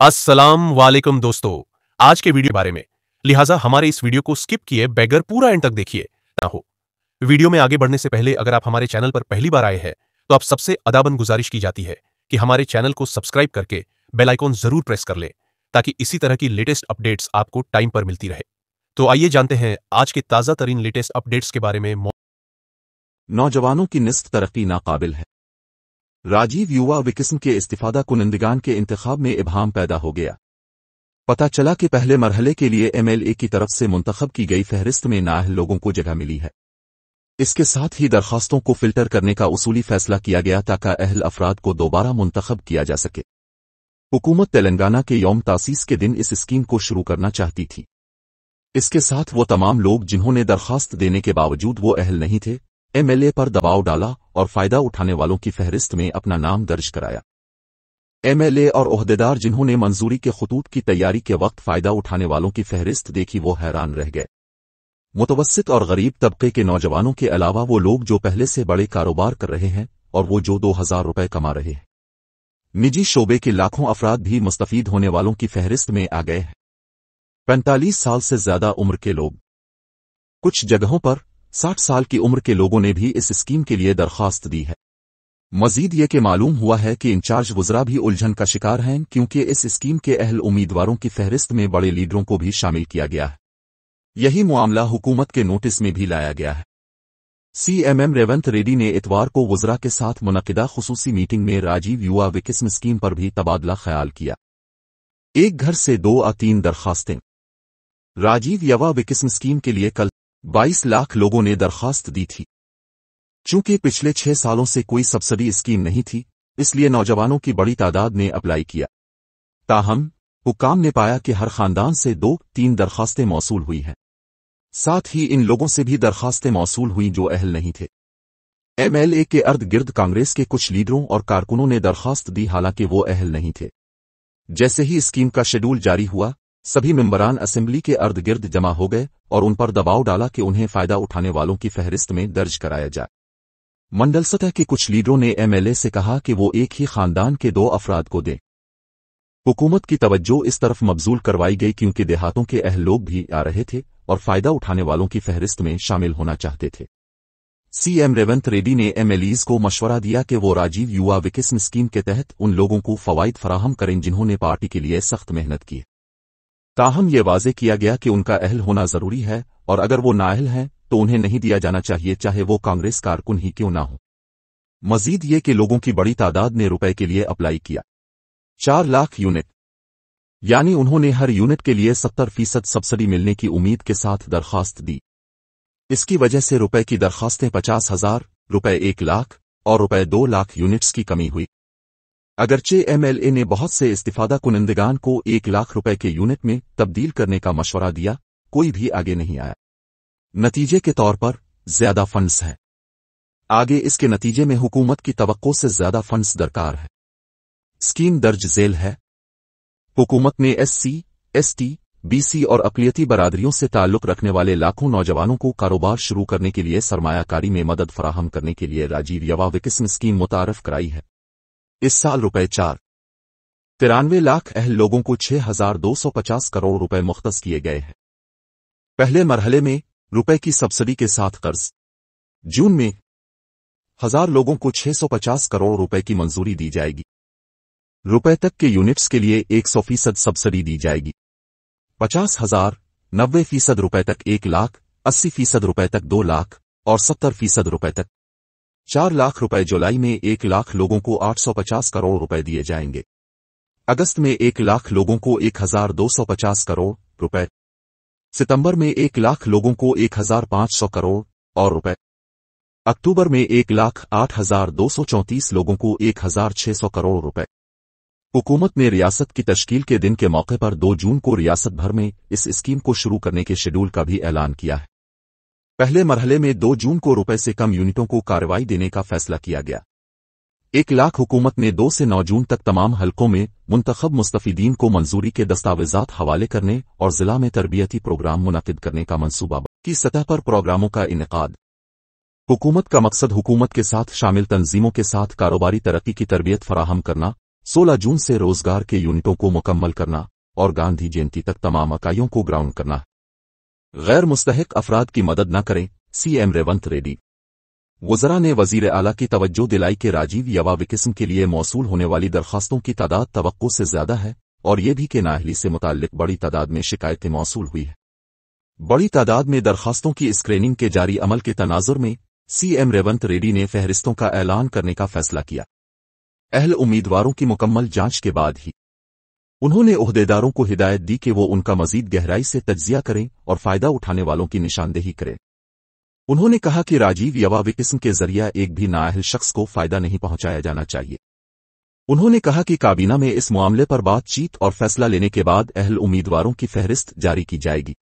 अस्सलाम वालेकुम दोस्तों, आज के वीडियो के बारे में, लिहाजा हमारे इस वीडियो को स्किप किए बगैर पूरा एंड तक देखिए ना हो। वीडियो में आगे बढ़ने से पहले अगर आप हमारे चैनल पर पहली बार आए हैं तो आप सबसे अदाबन गुजारिश की जाती है कि हमारे चैनल को सब्सक्राइब करके बेल आइकॉन जरूर प्रेस कर लें ताकि इसी तरह की लेटेस्ट अपडेट्स आपको टाइम पर मिलती रहे। तो आइए जानते हैं आज के ताजा तरीन लेटेस्ट अपडेट्स के बारे में। नौजवानों की निस्फ तरक्की नाकाबिल है। राजीव युवा विकिस्म के इस्तिफादा कुनंदगान के इंतखाब में इबहाम पैदा हो गया। पता चला कि पहले मरहले के लिए MLA की तरफ से मुंतखब की गई फहरिस्त में नाअहल लोगों को जगह मिली है। इसके साथ ही दरखास्तों को फिल्टर करने का उसूली फैसला किया गया ताकि अहल अफराद को दोबारा मुंतखब किया जा सके। हुकूमत तेलंगाना के यौम तासीस के दिन इस स्कीम को शुरू करना चाहती थी। इसके साथ वो तमाम लोग जिन्होंने दरखास्त देने के बावजूद वो अहल नहीं थे, MLA पर दबाव डाला और फायदा उठाने वालों की फहरिस्त में अपना नाम दर्ज कराया। MLA और ओहदेदार जिन्होंने मंजूरी के खतूत की तैयारी के वक्त फायदा उठाने वालों की फहरिस्त देखी वो हैरान रह गए। मुतवस्सित और गरीब तबके के नौजवानों के अलावा वो लोग जो पहले से बड़े कारोबार कर रहे हैं और वो जो 2000 रुपए कमा रहे हैं। निजी शोबे के लाखों अफराद भी मुस्तफीद होने वालों की फहरिस्त में आ गए हैं। 45 साल से ज्यादा उम्र के लोग, कुछ जगहों पर 60 साल की उम्र के लोगों ने भी इस स्कीम के लिए दरखास्त दी है। मजीद ये कि मालूम हुआ है कि इंचार्ज वज़रा भी उलझन का शिकार हैं क्योंकि इस स्कीम के अहल उम्मीदवारों की फहरिस्त में बड़े लीडरों को भी शामिल किया गया है। यही मामला हुकूमत के नोटिस में भी लाया गया है। CMM रेवंत रेड्डी ने इतवार को वज़रा के साथ मुनक़िदा खुसूसी मीटिंग में राजीव युवा विकिस्म स्कीम पर भी तबादला ख्याल किया। एक घर से 2 या 3 दरखास्तें। राजीव युवा विकिस्म स्कीम के लिए कल 22 लाख लोगों ने दरखास्त दी थी। चूंकि पिछले 6 सालों से कोई सब्सिडी स्कीम नहीं थी, इसलिए नौजवानों की बड़ी तादाद ने अप्लाई किया। ताहम हुक्काम ने पाया कि हर खानदान से 2-3 दरखास्तें मौसूल हुई हैं। साथ ही इन लोगों से भी दरखास्तें मौसूल हुई जो अहल नहीं थे। MLA के अर्द गिर्द कांग्रेस के कुछ लीडरों और कारकुनों ने दरखास्त दी, हालांकि वो अहल नहीं थे। जैसे ही स्कीम का शेड्यूल जारी हुआ, सभी मेंबरान असेंबली के अर्द गिर्द जमा हो गए और उन पर दबाव डाला कि उन्हें फायदा उठाने वालों की फहरिस्त में दर्ज कराया जाए। मंडल सतह के कुछ लीडरों ने MLA से कहा कि वो एक ही खानदान के 2 अफराद को दें। हुकूमत की तवज्जो इस तरफ मबजूल करवाई गई क्योंकि देहातों के अहल लोग भी आ रहे थे और फायदा उठाने वालों की फहरिस्त में शामिल होना चाहते थे। CM रेवंत रेड्डी ने MLAs को मशवरा दिया कि वो राजीव युवा विकिस्म स्कीम के तहत उन लोगों को फवाइद फराहम करें जिन्होंने पार्टी के लिए सख्त मेहनत की। ताहम ये वाजे किया गया कि उनका अहल होना जरूरी है और अगर वो नाअहल हैं तो उन्हें नहीं दिया जाना चाहिए, चाहे वो कांग्रेस कारकुन ही क्यों ना हो। मजीद ये कि लोगों की बड़ी तादाद ने रुपए के लिए अप्लाई किया। 4 लाख यूनिट, यानी उन्होंने हर यूनिट के लिए 70% सब्सिडी मिलने की उम्मीद के साथ दरखास्त दी। इसकी वजह से रुपए की दरखास्तें 50,000, रुपए 1 लाख और रुपए 2 लाख यूनिट्स की कमी हुई। अगरचे MLA ने बहुत से इस्तिफादा कुनंदगान को 1 लाख रुपए के यूनिट में तब्दील करने का मशवरा दिया, कोई भी आगे नहीं आया। नतीजे के तौर पर ज्यादा फंड्स हैं। आगे इसके नतीजे में हुकूमत की तवक्को से ज्यादा फंड्स दरकार है। स्कीम दर्ज झेल है। हुकूमत ने SC, ST, BC और अक़लियती बरादरियों से ताल्लुक रखने वाले लाखों नौजवानों को कारोबार शुरू करने के लिए सरमायाकारी में मदद फराहम करने के लिए राजीव युवा विकिस्म स्कीम मुतारफ कराई है। इस साल रुपए 4.93 लाख अहल लोगों को 6,250 करोड़ रुपए मुख्तस किए गए हैं। पहले मरहले में रुपए की सब्सिडी के साथ कर्ज। जून में 1000 लोगों को 650 करोड़ रुपए की मंजूरी दी जाएगी। रुपए तक के यूनिट्स के लिए 100% सब्सिडी दी जाएगी। 50,000, 90% रुपए तक 1 लाख, 80% रुपए तक 2 लाख और 70% रुपए तक 4 लाख रुपए। जुलाई में 1 लाख लोगों को 850 करोड़ रुपए दिए जाएंगे। अगस्त में 1 लाख लोगों को 1250 करोड़ रुपए। सितंबर में 1 लाख लोगों को 1500 करोड़ और रुपए। अक्टूबर में 1,08,234 लोगों को 1,600 करोड़ रुपए। हुकूमत ने रियासत की तश्कील के दिन के मौके पर 2 जून को रियासत भर में इस स्कीम को शुरू करने के शेड्यूल का भी ऐलान किया है। पहले मरहले में 2 जून को रुपए से कम यूनिटों को कार्रवाई देने का फैसला किया गया। 1 लाख हुकूमत ने 2 से 9 जून तक तमाम हलकों में मुंतखब मुस्तफीदीन को मंजूरी के दस्तावेजात हवाले करने और जिला में तरबियती प्रोग्राम मुनक़िद करने का मंसूबा की सतह पर प्रोग्रामों का इनेकाद। हुकूमत का मकसद हुकूमत के साथ शामिल तंजीमों के साथ कारोबारी तरक्की की तरबियत फराहम करना, 16 जून से रोजगार के यूनिटों को मुकम्मल करना और गांधी जयंती तक तमाम इकाइयों को ग्राउंड करना। गैर मुस्तहिक अफराद की मदद न करें, सीएम रेवंत रेड्डी। वज़रा ने वज़ीर आला की तवज्जो दिलाई कि राजीव युवा विकास के लिए मौसूल होने वाली दरखास्तों की तादाद तवक्को से ज्यादा है और ये भी कि नाअहली से मुताल्लिक बड़ी तादाद में शिकायतें मौसूल हुई है। बड़ी तादाद में दरखास्तों की स्क्रीनिंग के जारी अमल के तनाजुर में सीएम रेवंत रेड्डी ने फहरिस्तों का ऐलान करने का फैसला किया। अहल उम्मीदवारों की मुकम्मल जांच के बाद ही उन्होंने ओहदेदारों को हिदायत दी कि वो उनका मजीद गहराई से तज्जिया करें और फायदा उठाने वालों की निशानदेही करें। उन्होंने कहा कि राजीव युवा विकास के जरिए एक भी नाअहल शख्स को फायदा नहीं पहुंचाया जाना चाहिए। उन्होंने कहा कि काबीना में इस मामले पर बातचीत और फैसला लेने के बाद अहल उम्मीदवारों की फहरिस्त जारी की जाएगी।